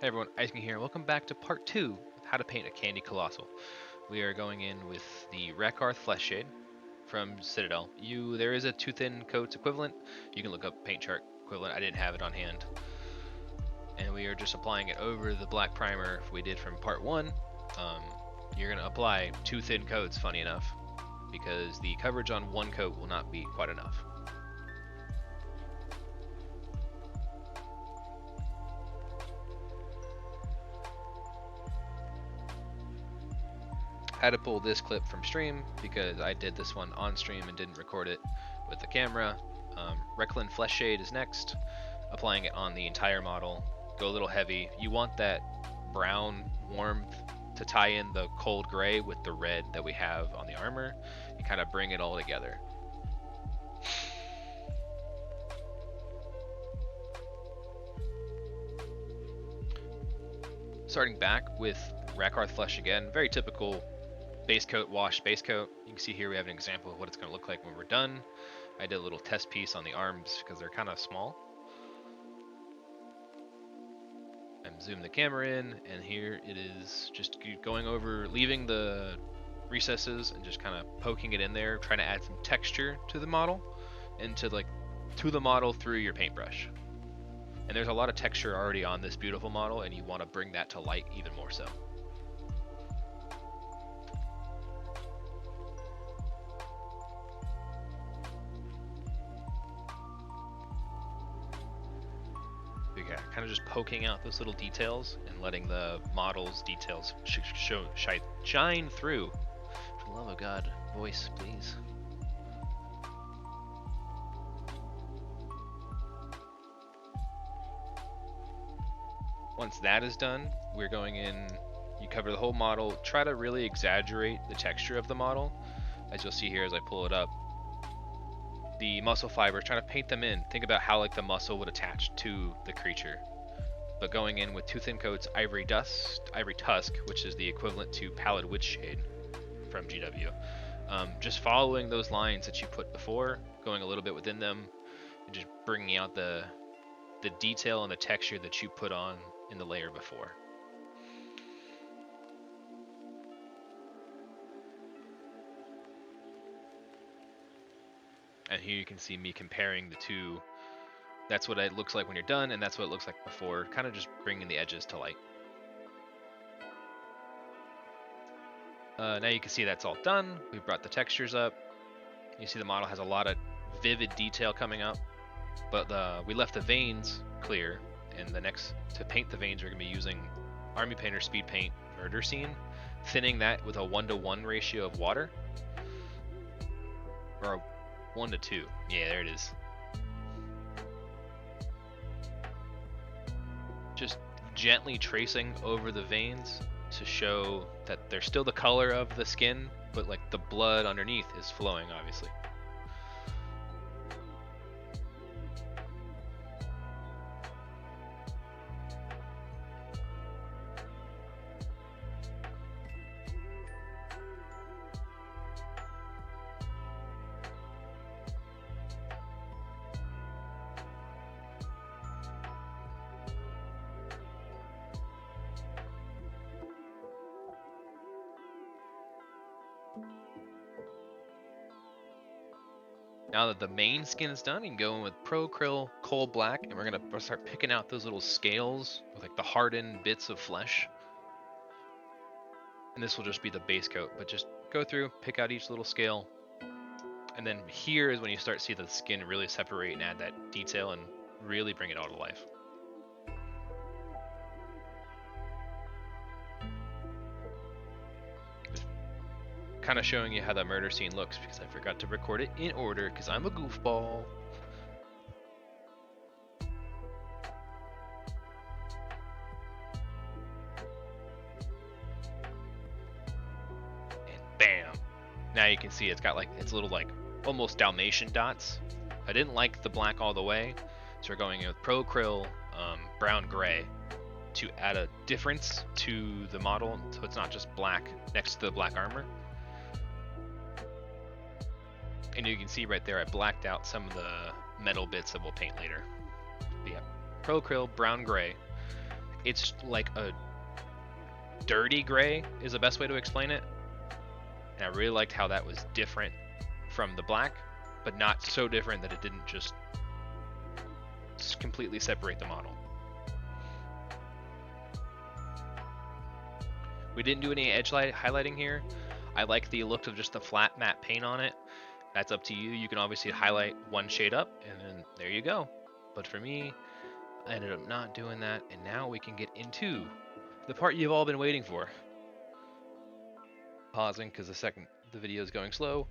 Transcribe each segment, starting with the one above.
Hey everyone, Ice King here. Welcome back to part 2 of how to paint a candy colossal. We are going in with the Rakarth Fleshshade from Citadel. There is a 2 thin coats equivalent. You can look up paint chart equivalent. I didn't have it on hand. And we are just applying it over the black primer we did from part 1. You're going to apply 2 thin coats, funny enough, because the coverage on 1 coat will not be quite enough. I had to pull this clip from stream because I did this one on stream and didn't record it with the camera. Reikland Fleshshade is next, applying it on the entire model. Go a little heavy. You want that brown warmth to tie in the cold gray with the red that we have on the armor and kind of bring it all together. Starting back with Rakarth Flesh again, very typical base coat, wash, base coat. You can see here we have an example of what it's going to look like when we're done. I did a little test piece on the arms because they're kind of small. I'm zooming the camera in, and here it is just going over, leaving the recesses and just kind of poking it in there, trying to add some texture to the model and to the model through your paintbrush. And there's a lot of texture already on this beautiful model, and you want to bring that to light even more so. Kind of just poking out those little details and letting the model's details shine through. For the love of God, voice, please. Once that is done, we're going in, you cover the whole model, try to really exaggerate the texture of the model. As you'll see here as I pull it up, the muscle fibers, trying to paint them in. Think about how the muscle would attach to the creature. But going in with 2 thin coats, Ivory Tusk, which is the equivalent to Pallid Witchshade from GW. Just following those lines that you put before, going a little bit within them, and just bringing out the detail and the texture that you put on in the layer before. And here you can see me comparing the two. That's what it looks like when you're done, and that's what it looks like before, kind of just bringing the edges to light. Now you can see that's all done. We've brought the textures up. You see the model has a lot of vivid detail coming up, but we left the veins clear, and to paint the veins, we're going to be using Army Painter Speed Paint Murder Scene, thinning that with a 1:1 ratio of water, or a 1:2. Yeah, there it is. Just gently tracing over the veins to show that they're still the color of the skin, but the blood underneath is flowing, obviously. Now that the main skin is done, you can go in with Pro Krill Coal Black, and we're going to start picking out those little scales with the hardened bits of flesh. And this will just be the base coat, but just go through, pick out each little scale. And then here is when you start to see the skin really separate and add that detail and really bring it all to life. Kind of showing you how the murder scene looks because I forgot to record it in order because I'm a goofball. And bam! Now you can see it's got its little almost Dalmatian dots. I didn't like the black all the way, so we're going in with Pro Krill Brown Gray to add a difference to the model so it's not just black next to the black armor. And you can see right there I blacked out some of the metal bits that we'll paint later. But yeah, Pro Krill Brown Gray It's like a dirty gray is the best way to explain it. And I really liked how that was different from the black, but not so different that it didn't just completely separate the model. We didn't do any edge highlighting here. I like the look of just the flat matte paint on it. That's up to you. You can obviously highlight one shade up and then there you go. But for me, I ended up not doing that, and now we can get into the part you've all been waiting for. Pausing because the video is going slow.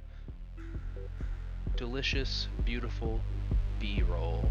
Delicious, beautiful B-roll.